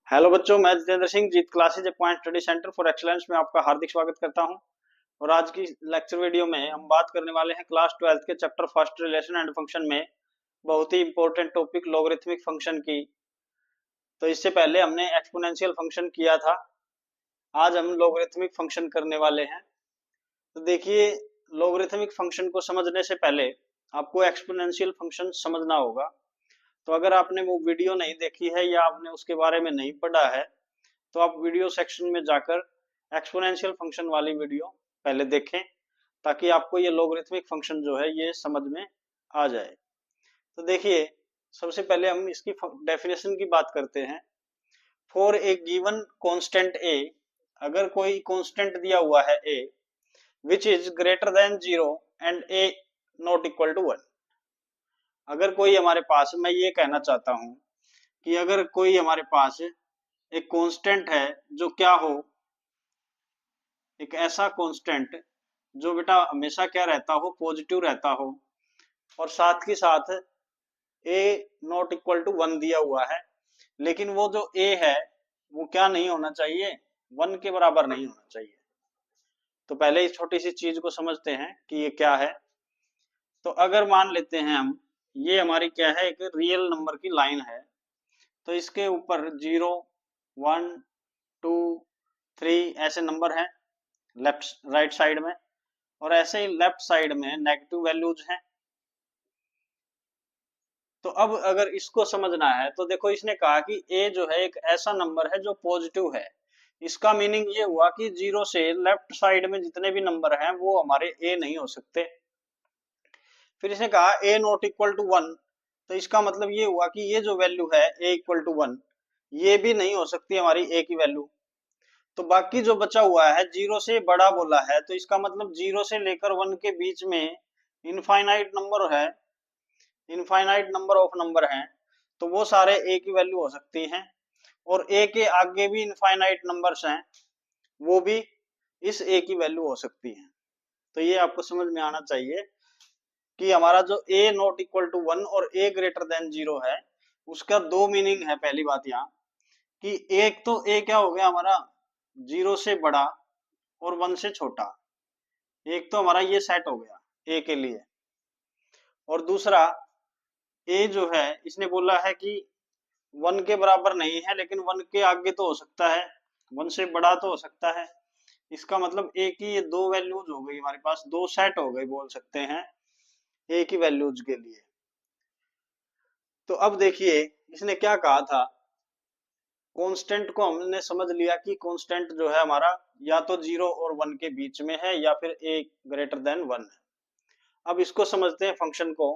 Hello बच्चों, मैं Jitendra Singh Jeet classes A point study centre for excellence में आपका हार्दिक स्वागत करता हूं। और आज की लेक्चर वीडियो में हम बात करने वाले हैं क्लास 12th के chapter first relation and function में बहुत ही इंपॉर्टेंट टॉपिक लॉगरिथमिक फंक्शन की। तो इससे पहले हमने एक्सपोनेंशियल फंक्शन किया था। आज हम लॉगरिथमिक फंक्शन करने वाले हैं। तो देखिए, लॉगरिथमिक फंक्शन को समझने से पहले आपको एक्सपोनेंशियल फंक्शन समझना होगा। तो अगर आपने वो वीडियो नहीं देखी है या आपने उसके बारे में नहीं पढ़ा है तो आप वीडियो सेक्शन में जाकर एक्सपोनेंशियल फंक्शन वाली वीडियो पहले देखें, ताकि आपको ये लॉगरिथमिक फंक्शन जो है ये समझ में आ जाए। तो देखिए, सबसे पहले हम इसकी डेफिनेशन की बात करते हैं। For a given constant a, अगर कोई कांस्टेंट दिया हुआ है a which is greater than 0 and a not equal to 1। अगर कोई हमारे पास, मैं ये कहना चाहता हूं कि अगर कोई हमारे पास एक कांस्टेंट है जो क्या हो, एक ऐसा कांस्टेंट जो बेटा हमेशा क्या रहता हो, पॉजिटिव रहता हो, और साथ के साथ ए नॉट इक्वल टू 1 दिया हुआ है, लेकिन वो जो ए है वो क्या नहीं होना चाहिए, 1 के बराबर नहीं होना चाहिए। तो पहले इस छोटी सी चीज को समझते हैं कि ये क्या है। तो अगर मान लेते हैं हम, ये हमारी क्या है, एक रियल नंबर की लाइन है। तो इसके ऊपर 0, 1, 2, 3 ऐसे नंबर हैं लेफ्ट राइट साइड में, और ऐसे ही लेफ्ट साइड में नेगेटिव वैल्यूज हैं। तो अब अगर इसको समझना है तो देखो, इसने कहा कि ए जो है एक ऐसा नंबर है जो पॉजिटिव है। इसका मीनिंग ये हुआ कि 0 से लेफ्ट साइड में जितने भी नंबर हैं वो हमारे ए नहीं हो सकते। फिर इसने कहा ए नॉट इक्वल टू 1, तो इसका मतलब ये हुआ कि ये जो वैल्यू है ए इक्वल टू 1, ये भी नहीं हो सकती हमारी ए की वैल्यू। तो बाकी जो बचा हुआ है 0 से बड़ा बोला है, तो इसका मतलब 0 से लेकर 1 के बीच में इनफाइनाइट नंबर है, इनफाइनाइट नंबर ऑफ नंबर हैं, तो वो सारे ए की वैल्यू हो सकती हैं। और ए के आगे भी इनफाइनाइट नंबर्स हैं, वो भी इस ए की वैल्यू हो सकती हैं। तो ये आपको समझ में आना चाहिए कि हमारा जो ए नॉट इक्वल टू 1 और ए ग्रेटर देन 0 है, उसका दो मीनिंग है। पहली बात यहाँ कि एक तो ए क्या हो गया हमारा, 0 से बड़ा और 1 से छोटा। एक तो हमारा ये सेट हो गया ए के लिए। और दूसरा, ए जो है इसने बोला है कि 1 के बराबर नहीं है, लेकिन 1 के आगे तो हो सकता है, 1 से बड़ा तो हो सकता है। इसका मतलब ए की ये दो वैल्यूज हो गई, हमारे पास दो सेट हो गए बोल सकते हैं ए की वैल्यूज के लिए। तो अब देखिए, इसने क्या कहा था, कांस्टेंट को हमने समझ लिया कि कांस्टेंट जो है हमारा या तो 0 और 1 के बीच में है या फिर ए ग्रेटर देन 1 है। अब इसको समझते हैं फंक्शन को।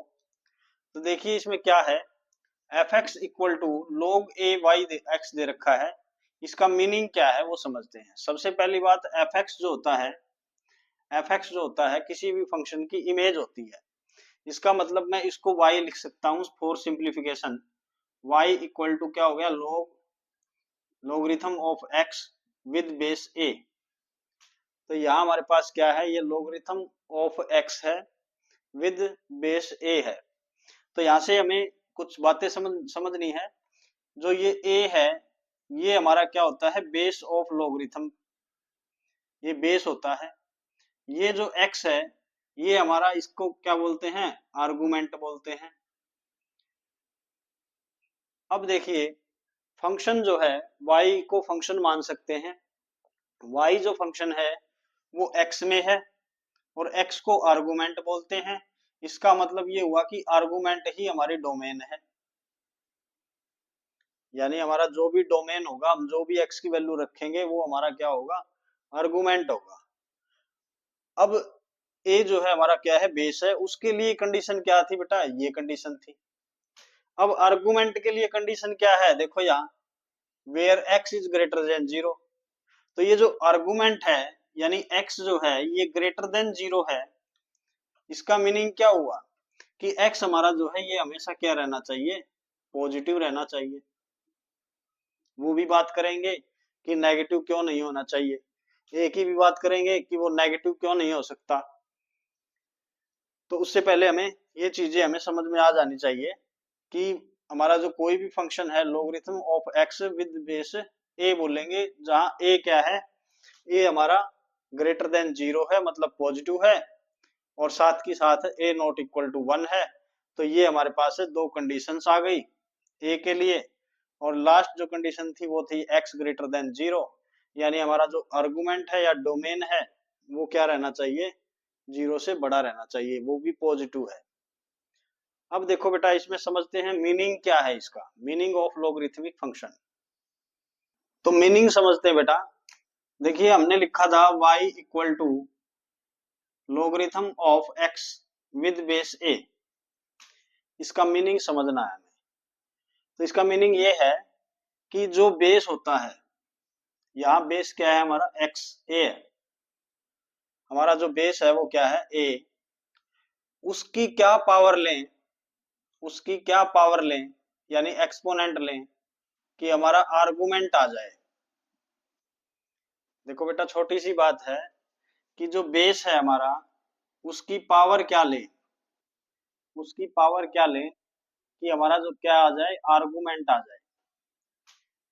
तो देखिए इसमें क्या है, f x equal to log a y x दे रखा है। इसका मीनिंग क्या है वो समझते हैं। सबसे पहली बात, एफ एक्स जो होता है, एफ एक्स जो होता है किसी भी फंक्शन की इमेज होती है। इसका मतलब मैं इसको y लिख सकता हूँ for simplification. y equal to क्या हो गया, logarithm of x with base a। तो यहाँ हमारे पास क्या है, ये लॉगरिथम ऑफ x है विद बेस a है। तो यहाँ से हमें कुछ बातें समझनी है। जो ये a है, ये हमारा क्या होता है, बेस ऑफ लॉगरिथम, ये बेस होता है। ये जो x है, ये हमारा, इसको क्या बोलते हैं, आर्गुमेंट बोलते हैं। अब देखिए, फंक्शन जो है y को फंक्शन मान सकते हैं। y जो फंक्शन है वो x में है और x को आर्गुमेंट बोलते हैं। इसका मतलब ये हुआ कि आर्गुमेंट ही हमारी डोमेन है, यानी हमारा जो भी डोमेन होगा, हम जो भी x की वैल्यू रखेंगे वो हमारा क्या होगा, आर्गुमेंट होगा। अब a जो है हमारा क्या है, बेस है। उसके लिए कंडीशन क्या थी बेटा, ये कंडीशन थी। अब आर्गुमेंट के लिए कंडीशन क्या है, देखो यहाँ, where x is greater than 0। तो ये जो आर्गुमेंट है, यानी x जो है ये ग्रेटर देन 0 है। इसका मीनिंग क्या हुआ कि x हमारा जो है ये हमेशा क्या रहना चाहिए, पॉजिटिव रहना चाहिए। वो भी बात करेंगे कि नेगेटिव क्यों नहीं होना चाहिए, एक ही भी बात करेंगे कि वो नेगेटिव क्यों नहीं हो सकता। तो उससे पहले हमें ये चीजें हमें समझ में आ जानी चाहिए कि हमारा जो कोई भी फंक्शन है logarithm of x with base a बोलेंगे, जहां ए क्या है, ए हमारा ग्रेटर देन 0 है मतलब पॉजिटिव है, और साथ की साथ ए नॉट इक्वल टू 1 है। तो ये हमारे पास है दो कंडीशंस आ गई ए के लिए, और लास्ट जो कंडीशन थी वो थी एक्स ग्रेटर देन 0, यानी हमारा जो आर्गुमेंट है या डोमेन है वो क्या रहना चाहिए, 0 से बड़ा रहना चाहिए, वो भी पॉजिटिव है। अब देखो बेटा इसमें समझते हैं मीनिंग क्या है इसका, मीनिंग ऑफ लोगरिथमिक फंक्शन। तो मीनिंग समझते हैं बेटा। देखिए हमने लिखा था y equal to logarithm of x with base a, इसका मीनिंग समझना है हमें। तो इसका मीनिंग ये है कि जो बेस होता है, यहाँ बेस क्या है हमारा x a है, हमारा जो बेस है वो क्या है a, उसकी क्या पावर लें, उसकी क्या पावर लें यानी एक्सपोनेंट लें कि हमारा आर्गुमेंट आ जाए। देखो बेटा छोटी सी बात है कि जो बेस है हमारा उसकी पावर क्या लें, उसकी पावर क्या लें कि हमारा जो क्या आ जाए, आर्गुमेंट आ जाए।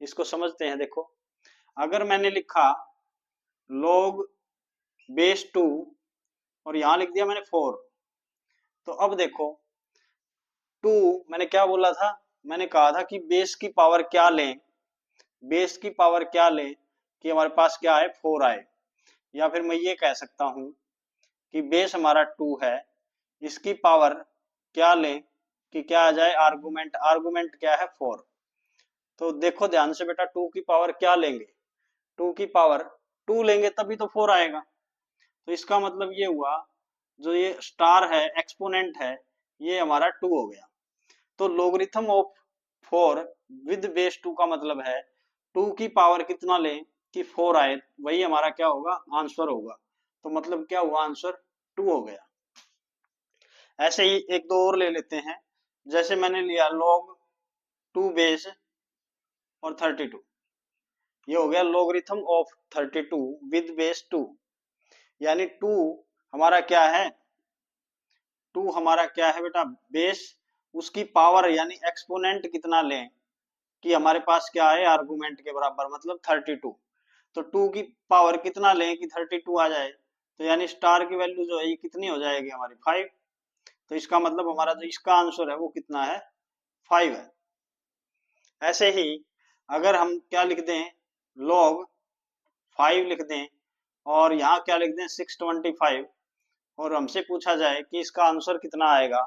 इसको समझते हैं। देखो अगर मैंने लिखा log बेस 2 और यहां लिख दिया मैंने 4, तो अब देखो 2 मैंने क्या बोला था, मैंने कहा था कि बेस की पावर क्या लें, बेस की पावर क्या लें कि हमारे पास क्या आए 4 आए, या फिर मैं ये कह सकता हूं कि बेस हमारा 2 है, इसकी पावर क्या लें कि क्या आ जाए आर्गुमेंट, आर्गुमेंट क्या है 4। तो देखो ध्यान से बेटा 2 की पावर क्या लेंगे, 2 की पावर 2 लेंगे तभी तो 4 आएगा। तो इसका मतलब ये हुआ जो ये स्टार है एक्सपोनेंट है ये हमारा 2 हो गया। तो लोगरिथम ऑफ 4 विद बेस 2 का मतलब है 2 की पावर कितना लें कि 4 आए, वही हमारा क्या होगा आंसर होगा। तो मतलब क्या हुआ आंसर 2 हो गया। ऐसे ही एक दो और ले लेते हैं, जैसे मैंने लिया log 2 बेस और 32, ये हो गया लोगरिथम ऑफ 32 विद बेस 2, यानी 2 हमारा क्या है, 2 हमारा क्या है बेटा बेस, उसकी पावर यानी एक्सपोनेंट कितना लें कि हमारे पास क्या है आर्गुमेंट के बराबर मतलब 32। तो 2 की पावर कितना लें कि 32 आ जाए, तो यानी स्टार की वैल्यू जो है ये कितनी हो जाएगी हमारी 5। तो इसका मतलब हमारा जो इसका आंसर है वो कितना है 5 है। ऐसे ही अगर हम क्या लिख दें log 5 लिख दें और यहाँ क्या लिख दें 625, और हमसे पूछा जाए कि इसका आंसर कितना आएगा,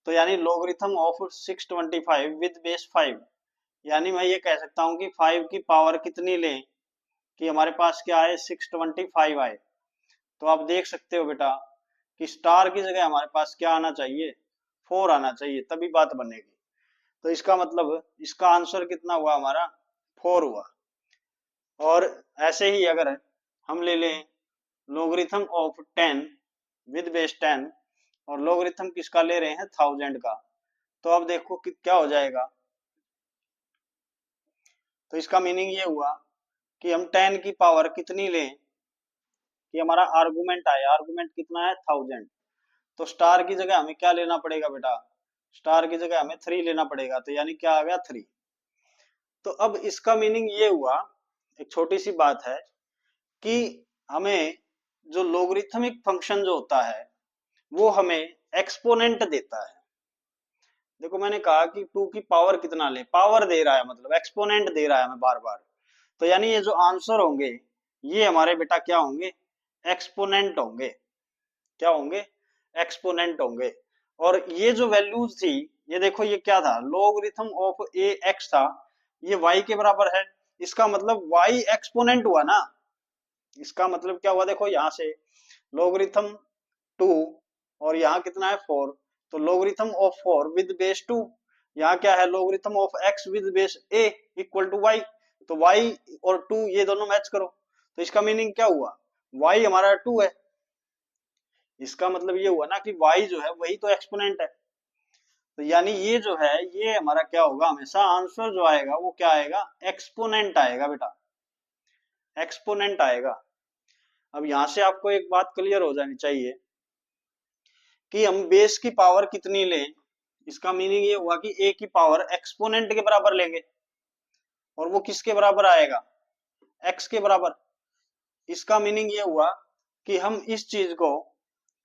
तो यानी लोगरिथम ऑफ 625 विद बेस 5, यानी मैं ये कह सकता हूँ कि 5 की पावर कितनी लें कि हमारे पास क्या आए 625 आए। तो आप देख सकते हो बेटा कि स्टार की जगह हमारे पास क्या आना चाहिए 4 आना चाहिए, तभी बात बनेगी। तो इसका मतलब इसका आंसर कितना हुआ हमारा 4 हुआ। और ऐसे ही अगर हम ले लें लोगरिथम ऑफ 10 विद बेस 10, और लोगरिथम किसका ले रहे हैं 1000 का, तो अब देखो कि क्या हो जाएगा। तो इसका मीनिंग ये हुआ कि हम 10 की पावर कितनी लें कि हमारा आर्गुमेंट आए, आर्गुमेंट कितना है 1000। तो स्टार की जगह हमें क्या लेना पड़ेगा बेटा, स्टार की जगह हमें 3 लेना पड़ेगा, तो यानी क्या आ गया 3। तो अब इसका मीनिंग ये हुआ, एक छोटी सी बात है कि हमें जो लोगरिथमिक फंक्शन जो होता है वो हमें एक्सपोनेंट देता है। देखो मैंने कहा कि 2 की पावर कितना ले, पावर दे रहा है मतलब एक्सपोनेंट दे रहा है हमें बार बार, तो यानी ये जो आंसर होंगे ये हमारे बेटा क्या होंगे एक्सपोनेंट होंगे, क्या होंगे एक्सपोनेंट होंगे। और ये जो वैल्यूज थी ये देखो ये क्या था लोगरिथम ऑफ ए एक्स था, ये y के बराबर है, इसका मतलब y एक्सपोनेंट हुआ ना, इसका मतलब क्या हुआ देखो यहाँ से लोगरिथम 2 और यहाँ कितना है 4, तो लोगरिथम ऑफ 4 विद बेस 2, यहाँ क्या है logarithm of x with base a equal to y, तो y और 2 ये दोनों मैच करो, तो इसका मीनिंग क्या हुआ y हमारा 2 है, इसका मतलब ये हुआ ना कि y जो है वही तो एक्सपोनेंट है। तो यानी ये जो है ये हमारा क्या होगा हमेशा आंसर जो आएगा वो क्या आएगा एक्सपोनेंट आएगा बेटा, एक्सपोनेंट आएगा। अब यहां से आपको एक बात क्लियर हो जानी चाहिए कि हम बेस की पावर कितनी लें इसका मीनिंग ये हुआ कि a की पावर एक्सपोनेंट के बराबर लेंगे, और वो किसके बराबर आएगा, x के बराबर। इसका मीनिंग ये हुआ कि हम इस चीज को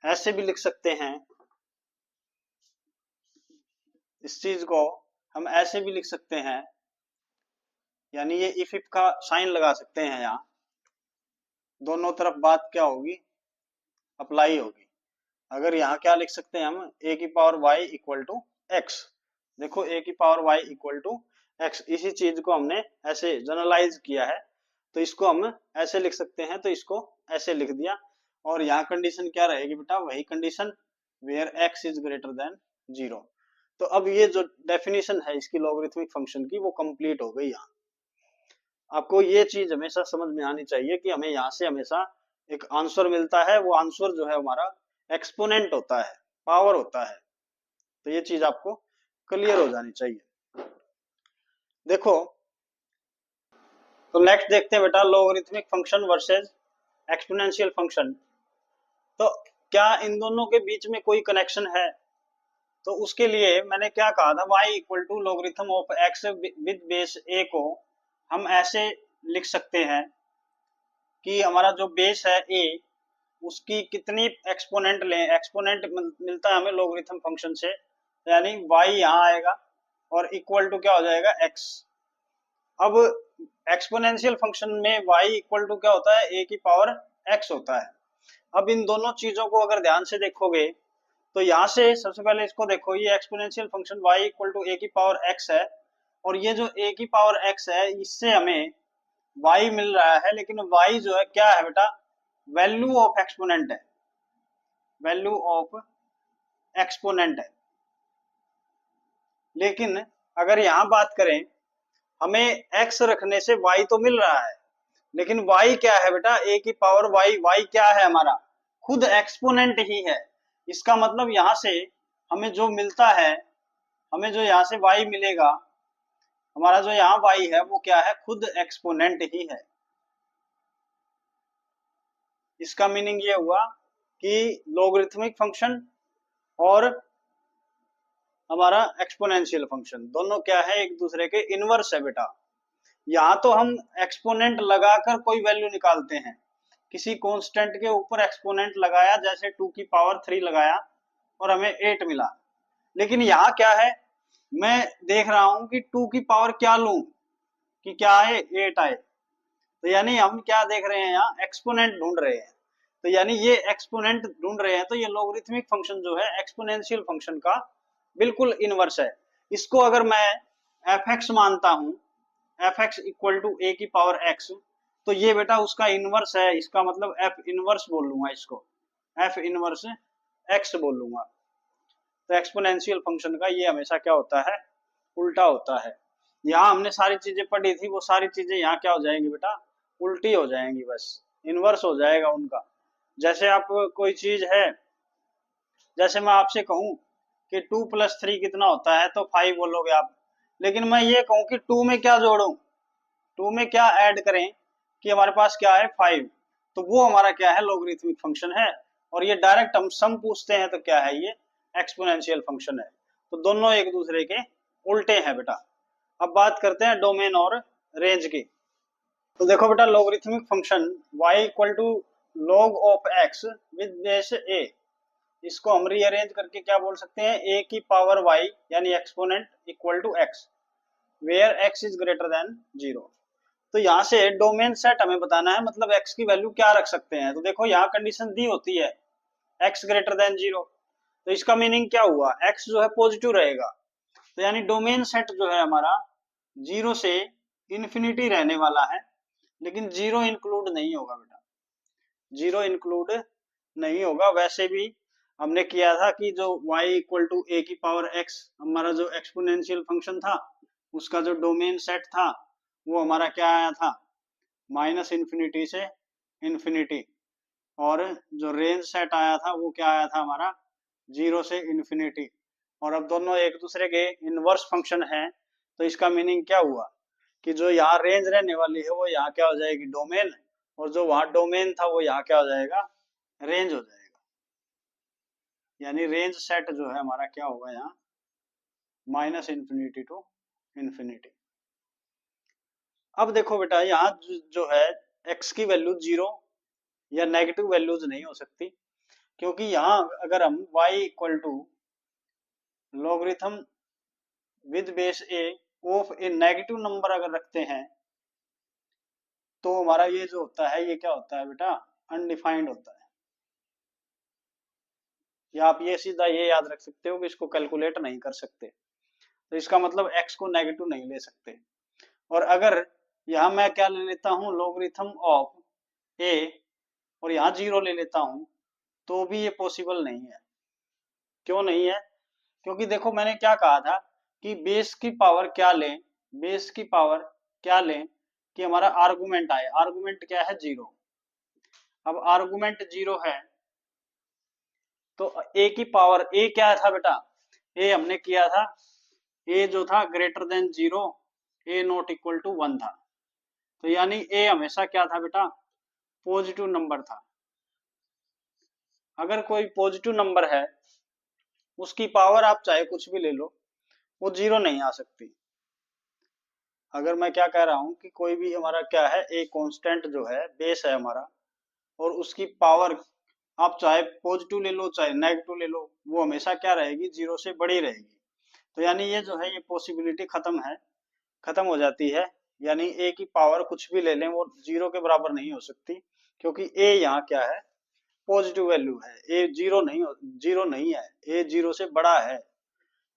ऐसे भी लिख सकते हैं, इस चीज को हम ऐसे भी लिख सकते हैं, यानी ये इफ का साइन लगा सकते हैं, यहाँ दोनों तरफ बात क्या होगी, अप्लाई होगी। अगर यहाँ क्या लिख सकते हैं हम, a की power y equal to x. देखो a की power y equal to x, इसी चीज को हमने ऐसे जनरलाइज किया है, तो इसको हम ऐसे लिख सकते हैं, तो इसको ऐसे लिख दिया। और यहाँ कंडीशन क्या रहेगी बेटा, वही condition where x is greater than 0। तो अब ये जो डेफिनेशन है इसकी लॉगरिथमिक फंक्शन की, वो कंप्लीट हो गई। यहाँ आपको ये चीज हमेशा समझ में आनी चाहिए कि हमें यहाँ से हमेशा एक आंसर मिलता है, वो आंसर जो है हमारा एक्सपोनेंट होता है, पावर होता है। तो ये चीज आपको क्लियर हो जानी चाहिए। देखो तो नेक्स्ट देखते हैं बेटा, logarithmic function versus exponential function. तो क्या इन दोनों के बीच में कोई कनेक्शन है? तो उसके लिए मैंने क्या कहा था, y equal to logarithm of x with base a को हम ऐसे लिख सकते हैं कि हमारा जो बेस है a, उसकी कितनी एक्सपोनेंट लें, एक्सपोनेंट मिलता है हमें लॉगरिथम फंक्शन से, यानी y यहाँ आएगा और इक्वल टू क्या हो जाएगा x। अब एक्सपोनेंशियल फंक्शन में y इक्वल टू क्या होता है, a की पावर x होता है। अब इन दोनों चीजों को अगर ध्यान से देखोगे तो यहाँ से सबसे पहले इसको देखो, ये exponential function y equal to a की पावर x है, और ये जो a की पावर x है इससे हमें y मिल रहा है, लेकिन y जो है क्या है बेटा, वैल्यू ऑफ एक्सपोनेंट है, वैल्यू ऑफ एक्सपोनेंट है। लेकिन अगर यहाँ बात करें, हमें x रखने से y तो मिल रहा है, लेकिन y क्या है बेटा, a की पावर y क्या है हमारा, खुद एक्सपोनेंट ही है। इसका मतलब यहाँ से हमें जो मिलता है, हमें जो यहाँ से y मिलेगा, हमारा जो यहाँ y है वो क्या है, खुद एक्सपोनेंट ही है। इसका मीनिंग ये हुआ कि लॉगरिथमिक फंक्शन और हमारा एक्सपोनेंशियल फंक्शन दोनों क्या है, एक दूसरे के इनवर्स है बेटा। यहाँ तो हम एक्सपोनेंट लगाकर कोई वैल्यू निकालते हैं, किसी कांस्टेंट के ऊपर एक्सपोनेंट लगाया, जैसे 2 की पावर 3 लगाया और हमें 8 मिला। लेकिन यहाँ क्या है, मैं देख रहा हूं कि 2 की पावर क्या लूं कि क्या आए, 8 आए। तो यानी हम क्या देख रहे हैं, यहाँ एक्सपोनेंट ढूंढ रहे हैं। तो यानी ये एक्सपोनेंट ढूंढ रहे हैं, तो ये लॉगरिथमिक फंक्शन जो है एक्सपोनेंशियल फंक्शन का बिल्कुल इनवर्स है। इसको अगर मैं एफ एक्स मानता हूं, एफ एक्स इक्वल टू ए की पावर एक्स, तो ये बेटा उसका इनवर्स है, इसका मतलब एफ इनवर्स बोल लूंगा इसको, एफ इनवर्स एक्स बोल लूंगा। तो एक्सपोनेंशियल फंक्शन का ये हमेशा क्या होता है, उल्टा होता है। यहाँ हमने सारी चीजें पढ़ी थी, वो सारी चीजें यहाँ क्या हो जाएंगी बेटा, उल्टी हो जाएंगी, बस इनवर्स हो जाएगा उनका। जैसे आप कोई चीज है, जैसे मैं आपसे कहूं कि 2+3 कितना होता है, तो 5 बोलोगे आप। लेकिन मैं ये कहूं कि 2 में क्या जोड़ूं, 2 में क्या ऐड करें कि हमारे पास क्या है, 5, तो वो हमारा क्या है, लॉगरिथमिक फंक्शन है। और ये डायरेक्ट हम सम पूछते हैं तो क्या है, ये एक्सपोनेंशियल फंक्शन है। तो दोनों एक दूसरे के उल्टे हैं बेटा। अब बात करते हैं डोमेन और रेंज की। तो देखो बेटा, logarithmic function y equal to log of x with base a, इसको हम रीअरेंज करके क्या बोल सकते हैं, a की पावर y यानी exponent equal to x where x is greater than 0। तो यहाँ से डोमेन सेट हमें बताना है, मतलब x की वैल्यू क्या रख सकते हैं। तो देखो यहाँ कंडीशन दी होती है x ग्रेटर देन 0, तो इसका मीनिंग क्या हुआ, x जो है पॉजिटिव रहेगा। तो यानी डोमेन सेट जो है हमारा 0 से इन्फिनिटी रहने वाला है, लेकिन 0 इंक्लूड नहीं होगा बेटा, 0 इंक्लूड नहीं होगा। वैसे भी हमने किया था कि जो y इक्वल टू ए की पावर x, हमारा जो एक्सपोनेंशियल फंक्शन था, उसका जो डोमेन सेट था वो हमारा क्या आया था, माइनस इन्फिनिटी से इन्फिनिटी। और जो रेंज सेट आया था वो क्या आया था हमारा, 0 से इन्फिनिटी। और अब दोनों एक दूसरे के इनवर्स फंक्शन है, तो इसका मीनिंग क्या हुआ कि जो यहाँ रेंज रहने वाली है वो यहाँ क्या हो जाएगी, डोमेन, और जो वहां डोमेन था वो यहाँ क्या हो जाएगा, रेंज हो जाएगा। यानी रेंज सेट जो है हमारा क्या होगा यहाँ, माइनस इन्फिनिटी टू इन्फिनिटी। अब देखो बेटा यहाँ जो है x की वैल्यू 0 या नेगेटिव वैल्यूज नहीं हो सकती, क्योंकि यहाँ अगर हम y equal to logarithm with base a of a negative number अगर रखते हैं तो हमारा ये जो होता है ये क्या होता है बेटा, अनडिफाइंड होता है। या आप ये सीधा ये याद रख सकते हो कि इसको कैलकुलेट नहीं कर सकते, तो इसका मतलब x को नेगेटिव नहीं ले सकते। और अगर यहाँ मैं क्या ले लेता हूँ, लॉगरिथम ऑफ a और यहाँ 0 ले लेता हूँ, तो भी ये पॉसिबल नहीं है। क्यों नहीं है? क्योंकि देखो मैंने क्या कहा था कि बेस की पावर क्या लें, बेस की पावर क्या लें कि हमारा आर्गुमेंट आए। आर्गुमेंट क्या है? 0। अब आर्गुमेंट 0 है तो a की पावर, a क्या था बेटा, a हमने किया था, a जो था greater than 0, a not equal to 1 था। तो यानी a हमेशा क्या था बेटा, पॉजिटिव नंबर था। अगर कोई पॉजिटिव नंबर है उसकी पावर आप चाहे कुछ भी ले लो, वो 0 नहीं आ सकती। अगर मैं क्या कह रहा हूं कि कोई भी हमारा क्या है, एक कांस्टेंट जो है बेस है हमारा, और उसकी पावर आप चाहे पॉजिटिव ले लो चाहे नेगेटिव ले लो, वो हमेशा क्या रहेगी, 0 से बड़ी रहेगी। तो यानी ये जो है ये पॉसिबिलिटी खत्म हो जाती है। यानी a की पावर कुछ भी ले लें वो 0 के बराबर नहीं हो सकती, क्योंकि a यहाँ क्या है, पॉजिटिव वैल्यू है। a 0 नहीं है, a 0 से बड़ा है।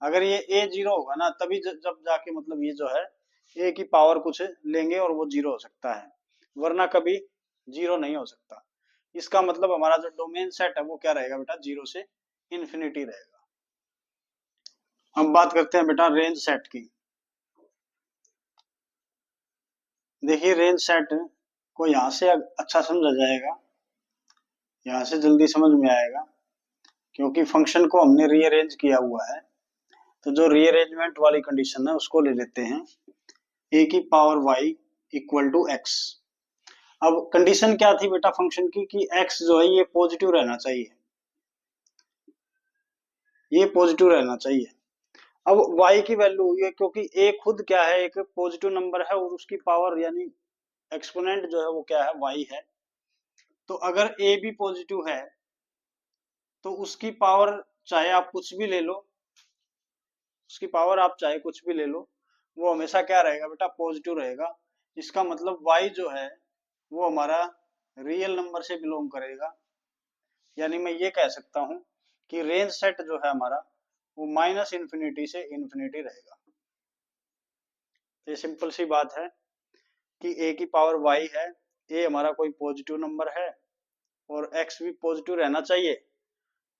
अगर ये a 0 होगा ना तभी जब जाके मतलब ये जो है a की पावर कुछ लेंगे और वो 0 हो सकता है, वरना कभी 0 नहीं हो सकता। इसका मतलब हमारा जो डोमेन सेट है वो क्या रहेगा बेटा, 0 से इन्फिनिटी रहेगा। अब बात करते हैं बेटा रेंज सेट की। देखिए रेंज सेट को यहाँ से अच्छा समझा जाएगा, यहाँ से जल्दी समझ में आएगा, क्योंकि फंक्शन को हमने रीअरेंज किया हुआ है। तो जो रीअरेंजमेंट वाली कंडीशन है उसको ले लेते हैं, a की power y equal to x। अब कंडीशन क्या थी बेटा फंक्शन की कि x जो है ये पॉजिटिव रहना चाहिए, ये पॉजिटिव रहना चाहिए। अब y की वैल्यू ये, क्योंकि a खुद क्या है, एक पॉजिटिव नंबर है और उसकी पावर यानी एक्सपोनेंट जो है वो क्या है, y है। तो अगर a भी पॉजिटिव है तो उसकी पावर चाहे आप कुछ भी ले लो, उसकी पावर आप चाहे कुछ भी ले लो, वो हमेशा क्या रहेगा बेटा, पॉजिटिव रहेगा। इसका मतलब y जो है वो हमारा रियल नंबर से बिलोंग करेगा। यानी मैं ये कह सकता हूं कि रेंज सेट जो है हमारा वो माइनस इन्फिनिटी से इन्फिनिटी रहेगा। ये सिंपल सी बात है कि a की पावर y है, a हमारा कोई पॉजिटिव नंबर है और x भी पॉजिटिव रहना चाहिए,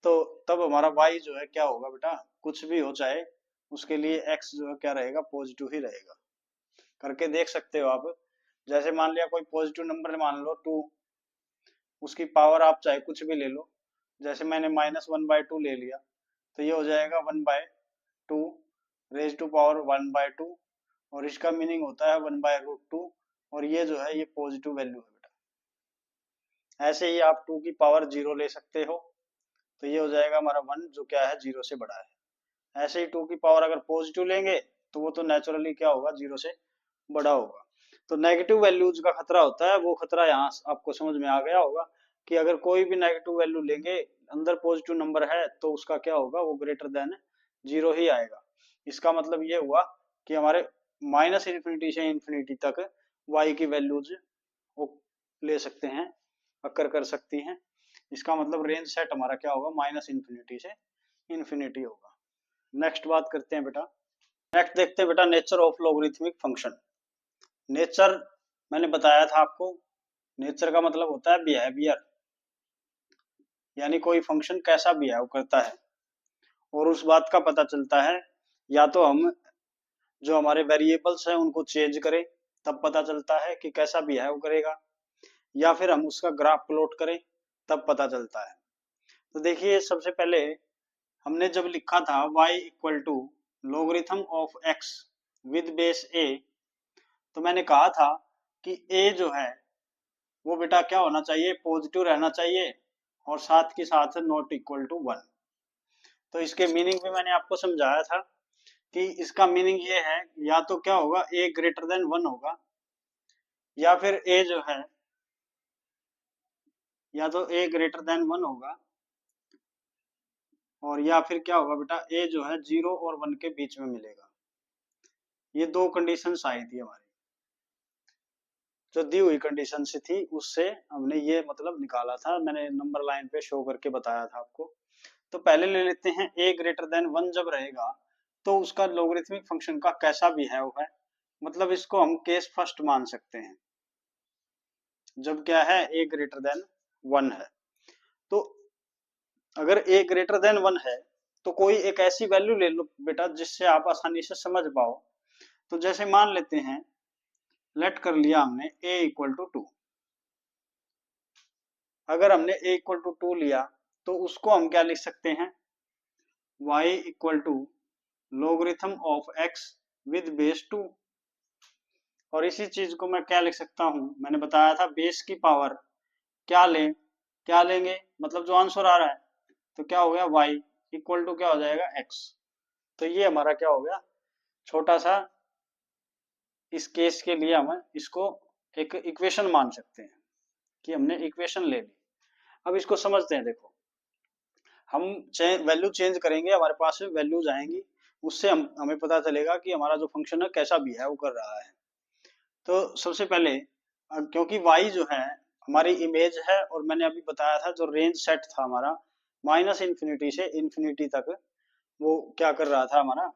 तो तब हमारा y जो है क्या होगा बेटा, कुछ भी हो चाहे उसके लिए x जो है क्या रहेगा, पॉजिटिव ही रहेगा। करके देख सकते हो आप। जैसे मान लिया कोई पॉजिटिव नंबर मान लो 2, उसकी पावर आप चाहे कुछ भी ले लो, जैसे मैंने -1/2 ले लिया, तो ये हो जाएगा 1/2 रेज टू पावर 1/2, और इसका मीनिंग होता है 1/√2, और ये जो है ये पॉजिटिव वैल्यू है बेटा। ऐसे ही आप 2 की पावर 0 ले सकते हो, तो ये हो जाएगा हमारा 1 जो क्या है 0 से बड़ा है। ऐसे ही 2 की पावर अगर पॉजिटिव लेंगे तो वो तो नेचुरली क्या होगा, 0 से बड़ा होगा। तो नेगेटिव वैल्यूज का खतरा होता है, वो खतरा यहाँ आपको समझ में आ गया होगा कि अगर कोई भी नेगेटिव वैल्यू लेंगे, अंदर पॉजिटिव नंबर है तो उसका क्या होगा, वो ग्रेटर देन 0 ही आएगा। इसका मतलब ये हुआ कि हमारे माइनस इन्फिनिटी से इन्फिनिटी तक y की वैल्यूज वो ले सकते हैं, अक्कर कर सकती हैं। इसका मतलब रेंज सेट हमारा क्या होगा, माइनस इन्फिनिटी से इन्फिनिटी होगा। नेक्स्ट बात करते हैं बेटा, नेक्स्ट देखते हैं बेटा nature of logarithmic function. Nature मैंने बताया था आपको, नेचर का मतलब होता है बिहेवियर, यानी कोई फंक्शन कैसा बिहेव करता है। और उस बात का पता चलता है या तो हम जो हमारे वेरिएबल्स हैं उनको चेंज करें, तब पता चलता है कि कैसा बिहेव करेगा, या फिर हम उसका ग्राफ प्लॉट करें तब पता चलता है। तो देखिए सबसे पहले हमने जब लिखा था y equal to logarithm of x with base a, तो मैंने कहा था कि a जो है वो बेटा क्या होना चाहिए, पॉजिटिव रहना चाहिए, और साथ के साथ नॉट इक्वल टू 1। तो इसके मीनिंग भी मैंने आपको समझाया था कि इसका मीनिंग ये है, या तो क्या होगा, a ग्रेटर देन 1 होगा, या फिर a जो है, या तो a ग्रेटर देन 1 होगा, और या फिर क्या होगा बेटा, a जो है 0 और 1 के बीच में मिलेगा। ये दो कंडीशंस आई थी हमारी, जो दी हुई कंडीशन से थी, उससे हमने ये मतलब निकाला था, मैंने नंबर लाइन पे शो करके बताया था आपको। तो पहले ले लेते हैं a ग्रेटर देन 1 जब रहेगा तो उसका लोगरिथमिक फंक्शन का कैसा बिहेव है, मतलब इसको हम केस फर्स्ट मान सकते हैं, जब क्या है a ग्रेटर देन 1 है। तो अगर a ग्रेटर देन 1 है तो कोई एक ऐसी वैल्यू ले लो बेटा जिससे आप आसानी से समझ पाओ। तो जैसे मान लेते हैं, लेट कर लिया हमने a इक्वल टू 2। अगर हमने a इक्वल टू 2 लिया तो उसको हम क्या लिख सकते हैं, y equal to logarithm of x with base 2। और इसी चीज को मैं क्या लिख सकता हूं, मैंने बताया था बेस की पावर क्या लेंगे, मतलब जो आंसर आ रहा है, तो क्या हो गया y इक्वल टू क्या हो जाएगा x। तो ये हमारा क्या हो गया, छोटा सा, इस केस के लिए हम इसको एक इक्वेशन मान सकते हैं कि हमने इक्वेशन ले ली। अब इसको समझते हैं, देखो हम वैल्यू चेंज करेंगे, हमारे पास वैल्यूज आएंगी, उससे हमें पता चलेगा कि हमारा जो फंक्शन है कैसा बिहेव कर रहा है। तो सबसे पहले क्योंकि y जो है हमारी इमेज है, और मैंने अभी बताया था जो रेंज सेट था हमारा माइनस इन्फिनिटी से इन्फिनिटी तक, वो क्या कर रहा था हमारा,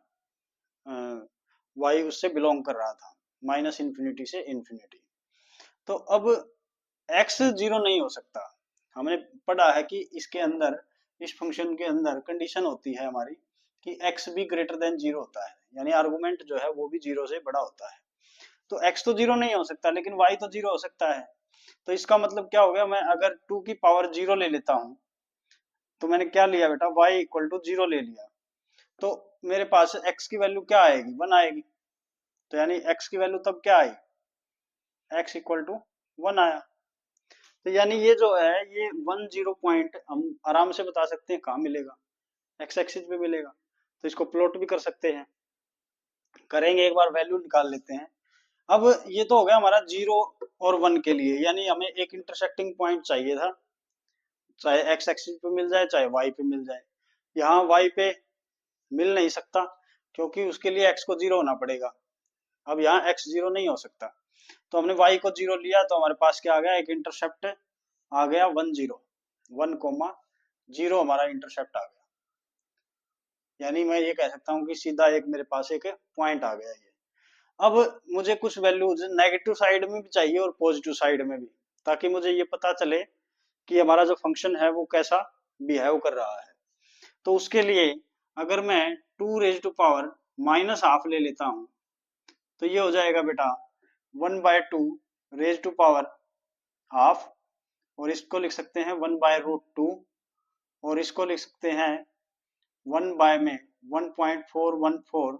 y उससे बिलोंग कर रहा था, माइनस इन्फिनिटी से इन्फिनिटी। तो अब x जीरो नहीं हो सकता, हमने पढ़ा है कि इसके अंदर, इस फंक्शन के अंदर कंडीशन होती है हमारी कि x भी ग्रेटर देन जीरो होता है, यानी आर्गुमेंट जो है वो भी जीरो से बड़ा होता है। तो x तो जीरो नहीं हो सकता, लेकिन y तो जीरो हो सकता है। तो इसका मतलब क्या हो गया, मैं अगर 2 की पावर जीरो ले लेता हूं, तो मैंने क्या लिया बेटा, y इक्वल टू जीरो ले लिया, तो मेरे पास x की वैल्यू क्या आएगी, 1 आएगी। तो यानी x की वैल्यू तब क्या आई, x इक्वल टू 1 आया। तो यानी ये जो है, ये 10 पॉइंट हम आराम से बता सकते हैं कहाँ मिलेगा, x एक्सिस पे मिलेगा। तो इसको प्लॉट भी कर सकते हैं, करेंगे, एक बार वैल्यू निकाल लेते हैं। अब ये तो हो गया हमारा 0 और 1 के लिए, यानी हमें एक इंटरसेक्टिंग पॉइंट चाहिए था, चाहे x एक्सिस पे मिल जाए चाहे y पे मिल जाए। यहाँ y पे मिल नहीं सकता क्योंकि उसके लिए x को 0 होना पड़ेगा। अब यहाँ x 0 नहीं हो सकता, तो हमने y को 0 लिया, तो हमारे पास क्या आ गया, एक इंटरसेप्ट आ गया 1 0 हमारा इंटरसेप्ट आ गया। यानी मैं ये कह सकता हूँ कि सीधा एक मेरे पास एक पॉइंट आ गया ये। अब मुझे कुछ वैल्यूज नेगेटिव साइड में भी चाहिए और पॉजिटिव साइड में भी, ताकि मुझे ये पता चले कि हमारा जो फंक्शन है वो कैसा बिहेव कर रहा है। तो उसके लिए अगर मैं 2 raise to power minus half ले लेता हूं, तो ये हो जाएगा बेटा 1/2 रेज टू पावर हाफ, और इसको लिख सकते हैं 1/√2, और इसको लिख सकते हैं 1 बाय में 1.414,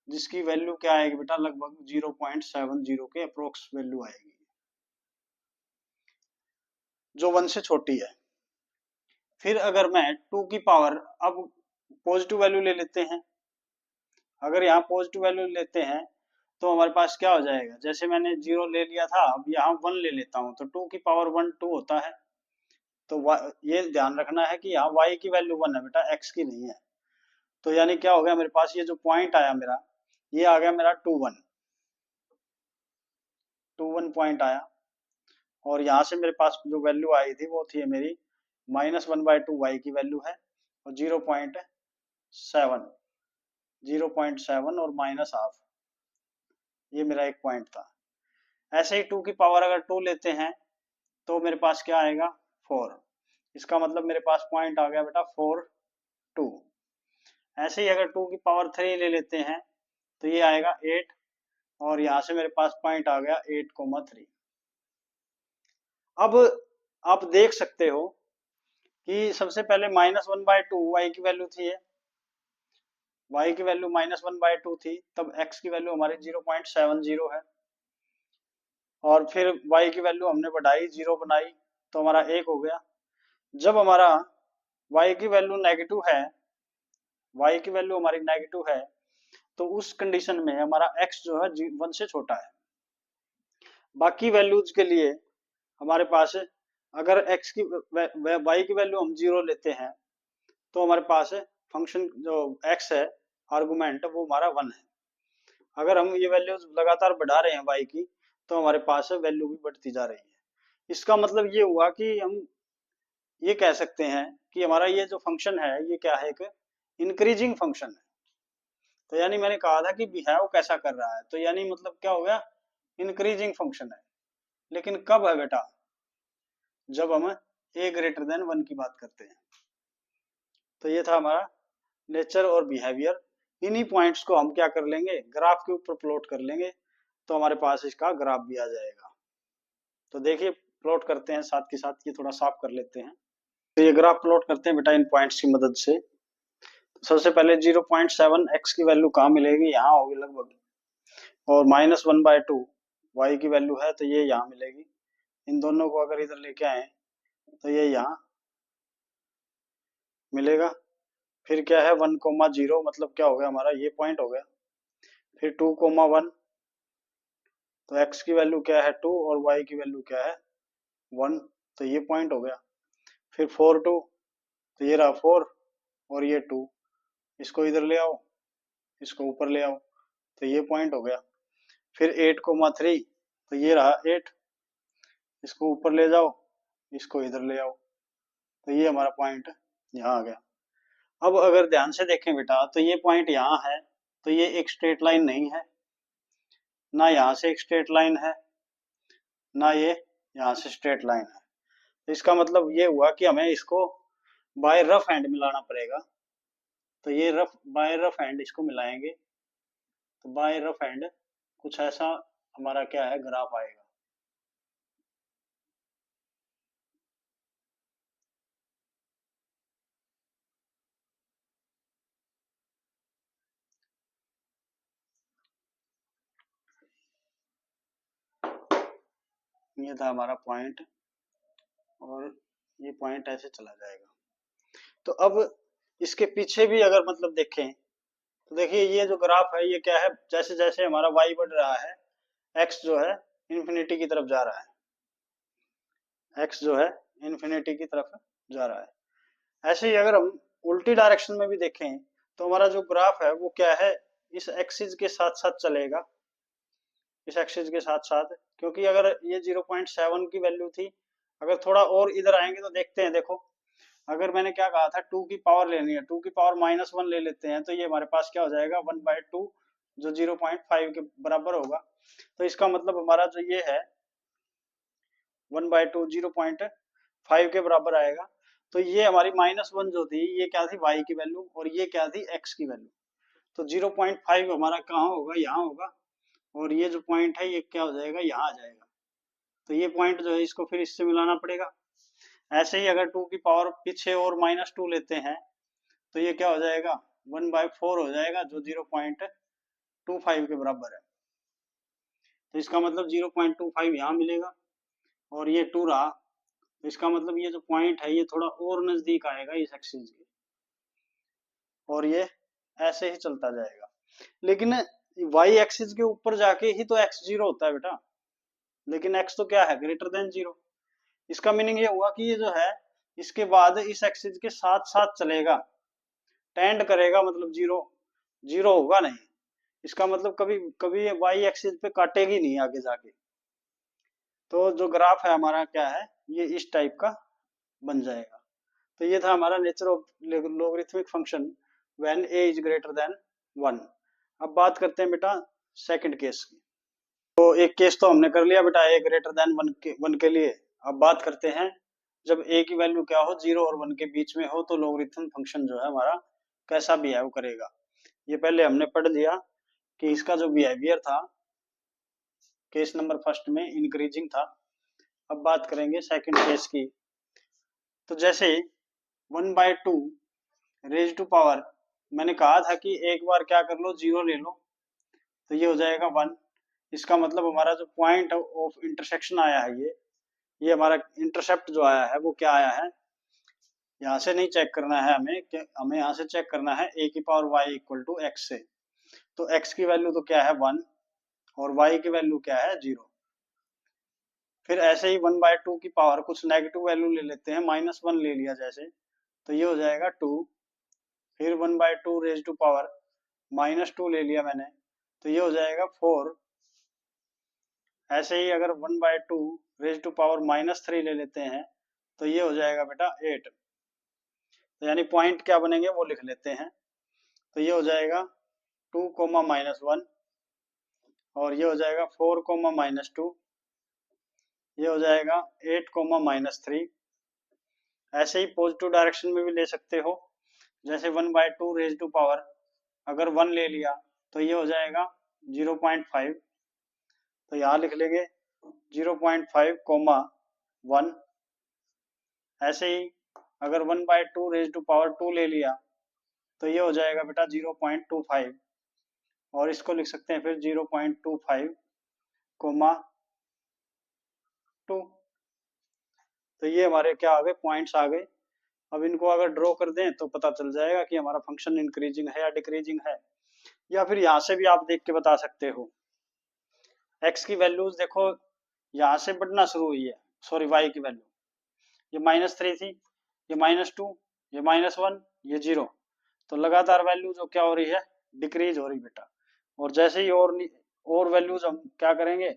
जिसकी वैल्यू क्या आएगी बेटा, लगभग 0.70 के अप्रोक्स वैल्यू आएगी, जो 1 से छोटी है। फिर अगर मैं 2 की पावर, अब पॉजिटिव वैल्यू ले लेते हैं, अगर यहाँ पॉजिटिव वैल्यू लेते हैं तो हमारे पास क्या हो जाएगा, जैसे मैंने 0 ले लिया था, अब यहाँ 1 ले लेता हूँ, तो 2 की पावर 1 2 होता है। तो ये ध्यान रखना है कि यहाँ y की वैल्यू 1 है बेटा, x की नहीं है। तो यानी क्या हो गया, मेरे पास ये जो पॉइंट आया मेरा, ये आ गया मेरा 2 1 पॉइंट आया, और यहाँ से मेरे पास जो वैल्यू आई थी वो थी मेरी -1/2 y की वैल्यू है, और 0.7 और माइनस हाफ, ये मेरा एक पॉइंट था। ऐसे ही 2 की पावर अगर 2 लेते हैं तो मेरे पास क्या आएगा, 4। इसका मतलब मेरे पास पॉइंट आ गया बेटा 4 2। ऐसे ही अगर 2 की पावर 3 ले लेते हैं तो ये आएगा 8, और यहाँ से मेरे पास पॉइंट आ गया 8,3। अब आप देख सकते हो कि सबसे पहले -1/2 y की वैल्यू थी, y की वैल्यू -1/2 थी, तब x की वैल्यू हमारी 0.70 है, और फिर y की वैल्यू हमने बढ़ाई, 0 बनाई, तो हमारा 1 हो गया। जब हमारा y की वैल्यू नेगेटिव है, y की वैल्यू हमारी नेगेटिव है, तो उस कंडीशन में हमारा x जो है 1 से छोटा है। बाकी वैल्यूज के लिए हमारे पास अगर x की y की वैल्यू हम 0 लेते हैं तो हमारे पास फंक्शन जो x है आर्गुमेंट वो हमारा 1 है। अगर हम ये वैल्यूज लगातार बढ़ा रहे हैं y की तो हमारे पास वैल्यू भी बढ़ती जा रही है। इसका मतलब ये हुआ कि हम ये कह सकते हैं कि हमारा ये जो फंक्शन है ये क्या है, एक इंक्रीजिंग फंक्शन है। तो यानी मैंने कहा था कि बिहेव कैसा कर रहा है, तो यानी मतलब क्या हो गया, इंक्रीजिंग फंक्शन है। लेकिन कब है बेटा, जब हम a ग्रेटर देन 1 की बात करते हैं। तो ये था हमारा नेचर और बिहेवियर। इन्हीं पॉइंट्स को हम क्या कर लेंगे, ग्राफ के ऊपर प्लॉट कर लेंगे, तो हमारे पास इसका ग्राफ भी आ जाएगा। तो देखिए प्लॉट करते हैं साथ के साथ, ये थोड़ा साफ कर लेते हैं। तो ये ग्राफ प्लॉट करते हैं बेटा इन पॉइंट्स की मदद से। तो सबसे पहले 0.7 x की वैल्यू कहाँ मिलेगी, यहाँ होगी लगभग, और -1/2 y की वैल्यू है तो ये यहाँ मिलेगी। इन दोनों को अगर इधर लेके आए तो ये यहाँ मिलेगा। फिर क्या है 1,0 मतलब क्या हो गया हमारा, ये पॉइंट हो गया। फिर 2,1 तो x की वैल्यू क्या है 2 और y की वैल्यू क्या है 1, तो ये पॉइंट हो गया। फिर 4,2 तो ये रहा 4 और ये 2, इसको इधर ले आओ, इसको ऊपर ले आओ, तो ये पॉइंट हो गया। फिर 8,3 तो ये रहा 8, इसको ऊपर ले जाओ, इसको इधर ले आओ, तो ये हमारा पॉइंट यहाँ आ गया। अब अगर ध्यान से देखें बेटा तो ये पॉइंट यहाँ है, तो ये एक स्ट्रेट लाइन नहीं है, ना यहाँ से एक स्ट्रेट लाइन है, ना ये यहाँ से स्ट्रेट लाइन है। तो इसका मतलब ये हुआ कि हमें इसको बाय रफ हैंड मिलाना पड़ेगा। तो ये बाय रफ हैंड इसको मिलाएंगे, तो बाय रफ हैंड कुछ ऐसा हमारा क्या है ग्राफ आएगा। ये था हमारा पॉइंट और ये पॉइंट ऐसे चला जाएगा। तो अब इसके पीछे भी अगर मतलब देखें तो देखिए ये जो ग्राफ है ये क्या है, जैसे जैसे हमारा y बढ़ रहा है x जो है इन्फिनिटी की तरफ जा रहा है, x जो है इन्फिनिटी की तरफ जा रहा है। ऐसे ही अगर हम उल्टी डायरेक्शन में भी देखें तो हमारा जो ग्राफ है वो क्या है, इस एक्सिस के साथ साथ चलेगा, इस एक्सिस के साथ साथ, क्योंकि अगर ये 0.7 की वैल्यू थी, अगर थोड़ा और इधर आएंगे तो देखते हैं, देखो अगर मैंने क्या कहा था 2 की पावर लेनी है, 2 की पावर -1 ले लेते हैं तो ये हमारे पास क्या हो जाएगा 1/2 जो 0.5 के बराबर होगा। तो इसका मतलब हमारा जो ये है 1/2 0.5 के बराबर आएगा। तो ये हमारी -1 जो थी ये क्या थी y की वैल्यू, और ये क्या थी x की वैल्यू। तो 0.5 हमारा कहाँ होगा, यहाँ होगा, और ये जो पॉइंट है ये क्या हो जाएगा, यहाँ आ जाएगा। तो ये पॉइंट जो है इसको फिर इससे मिलाना पड़ेगा। ऐसे ही अगर 2 की पावर पीछे और -2 लेते हैं तो ये क्या हो जाएगा 1/4 हो जाएगा जो 0.25 के बराबर है। तो इसका मतलब 0.25 यहाँ मिलेगा और ये 2 रहा, तो इसका मतलब ये जो पॉइंट है ये थोड़ा और नजदीक आएगा इस एक्सिस के, और ये ऐसे ही चलता जाएगा। लेकिन y एक्सिस के ऊपर जाके ही तो x 0 होता है बेटा, लेकिन x तो क्या है ग्रेटर देन 0। इसका मीनिंग ये हुआ कि ये जो है इसके बाद इस एक्सिस के साथ साथ चलेगा, टेंड करेगा, मतलब 0 0 होगा नहीं। इसका मतलब कभी कभी y एक्सिस पे काटेगी नहीं आगे जाके। तो जो ग्राफ है हमारा क्या है ये इस टाइप का बन जाएगा। तो ये था हमारा nature of logarithmic function when a is greater then 1। अब बात करते हैं बेटा सेकंड केस की। तो एक केस तो हमने कर लिया बेटा a ग्रेटर देन 1 के लिए। अब बात करते हैं जब a की वैल्यू क्या हो 0 और 1 के बीच में हो तो लोगरिथम फंक्शन जो है हमारा कैसा बिहेव करेगा। ये पहले हमने पढ़ लिया कि इसका जो बिहेवियर था केस नंबर फर्स्ट में इंक्रीजिंग था। अब बात करेंगे सेकंड केस की। तो जैसे 1/2 रेज टू पावर, मैंने कहा था कि एक बार क्या कर लो 0 ले लो तो ये हो जाएगा 1। इसका मतलब हमारा जो पॉइंट ऑफ इंटरसेक्शन आया है ये हमारा इंटरसेप्ट जो आया है वो क्या आया है, यहाँ से नहीं चेक करना है हमें, हमें यहाँ से चेक करना है a की power y equal to x से। तो x की वैल्यू तो क्या है 1 और y की वैल्यू क्या है 0। फिर ऐसे ही 1/2 की पावर कुछ नेगेटिव वैल्यू ले लेते हैं, -1 ले लिया जैसे, तो ये हो जाएगा 2। फिर 1/2 रेज टू पावर -2 ले लिया मैंने, तो ये हो जाएगा 4। ऐसे ही अगर 1/2 रेज टू पावर -3 ले लेते हैं, तो ये हो जाएगा बेटा 8। तो यानी पॉइंट क्या बनेंगे वो लिख लेते हैं। तो ये हो जाएगा 2, -1 और ये हो जाएगा 4, -2, ये हो जाएगा 8, -3। ऐसे ही पॉजिटिव डायरेक्शन में भी ले सकते हो, जैसे 1/2 रेज टू पावर अगर 1 ले लिया तो ये हो जाएगा 0.5। तो यहाँ लिख लेंगे 0.5, 1। ऐसे ही अगर 1/2 रेज टू पावर 2 ले लिया तो ये हो जाएगा बेटा 0.25 और इसको लिख सकते हैं फिर 0.25, 2। तो ये हमारे क्या आ गए, पॉइंट्स आ गए। अब इनको अगर ड्रॉ कर दें तो पता चल जाएगा कि हमारा फंक्शन इंक्रीजिंग है या डिक्रीजिंग है, या फिर यहाँ से भी आप देख के बता सकते हो। एक्स की वैल्यूज देखो यहाँ से बढ़ना शुरू हुई है, सॉरी वाई की वैल्यू, ये -3 थी, ये -2, ये -1, ये 0। तो लगातार वैल्यू जो क्या हो रही है, डिक्रीज हो रही बेटा। और जैसे ही और वैल्यूज हम क्या करेंगे,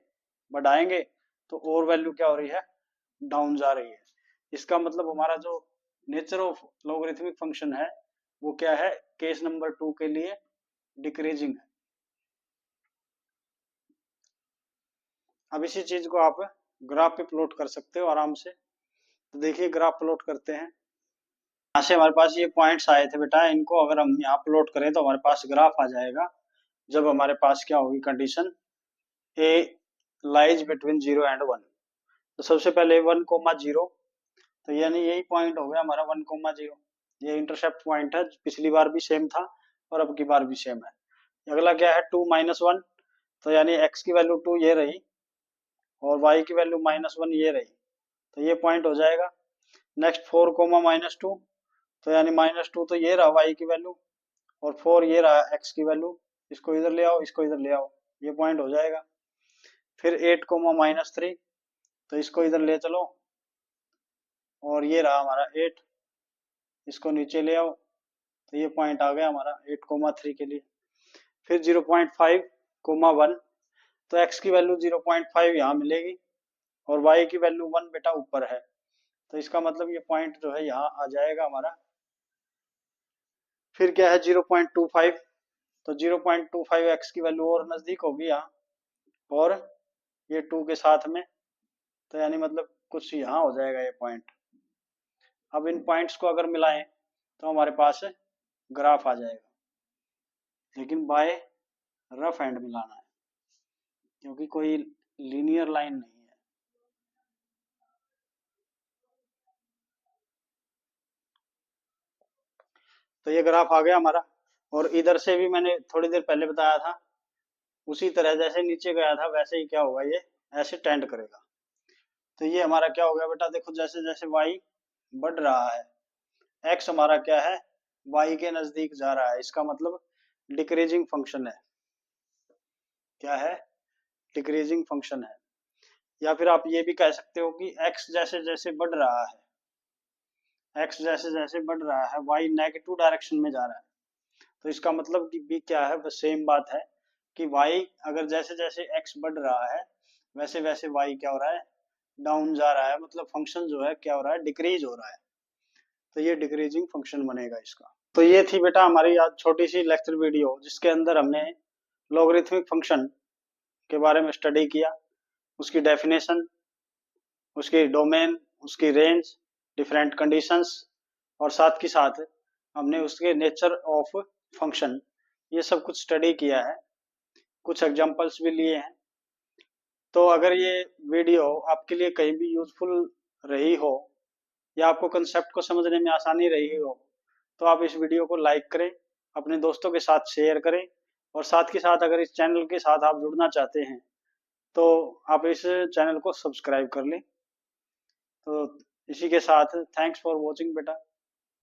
बढ़ाएंगे, तो और वैल्यू क्या हो रही है, डाउन जा रही है। इसका मतलब हमारा जो नेचर ऑफ लॉगरिथमिक फंक्शन है वो क्या है, केस नंबर 2 के लिए डिक्रीजिंग है। अब इसी चीज को आप ग्राफ पे प्लॉट कर सकते हो आराम से। तो देखिए ग्राफ प्लॉट करते हैं। यहाँ से हमारे पास ये पॉइंट्स आए थे बेटा, इनको अगर हम यहाँ प्लॉट करें तो हमारे पास ग्राफ आ जाएगा। जब हमारे पास क्या होगी condition, A lies between 0 and 1। तो सबसे पहले 1,0, तो यानी यही पॉइंट हो गया हमारा 1,0। ये इंटरसेप्ट पॉइंट है, पिछली बार भी सेम था और अब की बार भी सेम है। अगला क्या है 2, -1, तो यानी x की वैल्यू 2 ये रही और y की वैल्यू -1 ये रही, तो ये पॉइंट हो जाएगा। नेक्स्ट 4, -2, तो यानी -2 तो ये रहा y की वैल्यू और 4 ये रहा x की वैल्यू। इसको इधर ले आओ, इसको इधर ले आओ, ये पॉइंट हो जाएगा। फिर 8, -3, तो इसको इधर ले चलो और ये रहा हमारा 8, इसको नीचे ले आओ, तो ये पॉइंट आ गया हमारा 8,3 के लिए। फिर 0.5, 1, तो x की वैल्यू 0.5 यहाँ मिलेगी और y की वैल्यू 1 बेटा ऊपर है, तो इसका मतलब ये पॉइंट जो है यहाँ आ जाएगा हमारा। फिर क्या है 0.25, तो 0.25 x की वैल्यू और नजदीक होगी यहाँ और ये 2 के साथ में, तो यानी मतलब कुछ यहाँ हो जाएगा ये पॉइंट। अब इन पॉइंट्स को अगर मिलाएं तो हमारे पास ग्राफ आ जाएगा, लेकिन बाय रफ एंड मिलाना है क्योंकि कोई लीनियर लाइन नहीं है। तो ये ग्राफ आ गया हमारा, और इधर से भी मैंने थोड़ी देर पहले बताया था, उसी तरह जैसे नीचे गया था वैसे ही क्या होगा, ये ऐसे टेंड करेगा। तो ये हमारा क्या हो गया बेटा, देखो जैसे जैसे y बढ़ रहा है, x हमारा क्या है, y के नजदीक जा रहा है, इसका मतलब डिक्रीजिंग फंक्शन है। क्या है, डिक्रीजिंग फंक्शन है। या फिर आप ये भी कह सकते हो कि x जैसे जैसे बढ़ रहा है, x जैसे जैसे बढ़ रहा है, y नेगेटिव डायरेक्शन में जा रहा है, तो इसका मतलब कि भी क्या है, बस सेम बात है कि y अगर जैसे जैसे x बढ़ रहा है वैसे वैसे y क्या हो रहा है, डाउन जा रहा है, मतलब फंक्शन जो है क्या हो रहा है, डिक्रीज हो रहा है। तो ये डिक्रीजिंग फंक्शन बनेगा इसका। तो ये थी बेटा हमारी आज छोटी सी लेक्चर वीडियो, जिसके अंदर हमने लॉगरिथमिक फंक्शन के बारे में स्टडी किया, उसकी डेफिनेशन, उसकी डोमेन, उसकी रेंज, डिफरेंट कंडीशंस, और साथ के साथ हमने उसके नेचर ऑफ फंक्शन, ये सब कुछ स्टडी किया है, कुछ एग्जांपल्स भी लिए हैं। तो अगर ये वीडियो आपके लिए कहीं भी यूजफुल रही हो या आपको कंसेप्ट को समझने में आसानी रही हो, तो आप इस वीडियो को लाइक करें, अपने दोस्तों के साथ शेयर करें, और साथ के साथ अगर इस चैनल के साथ आप जुड़ना चाहते हैं तो आप इस चैनल को सब्सक्राइब कर लें। तो इसी के साथ थैंक्स फॉर वॉचिंग बेटा।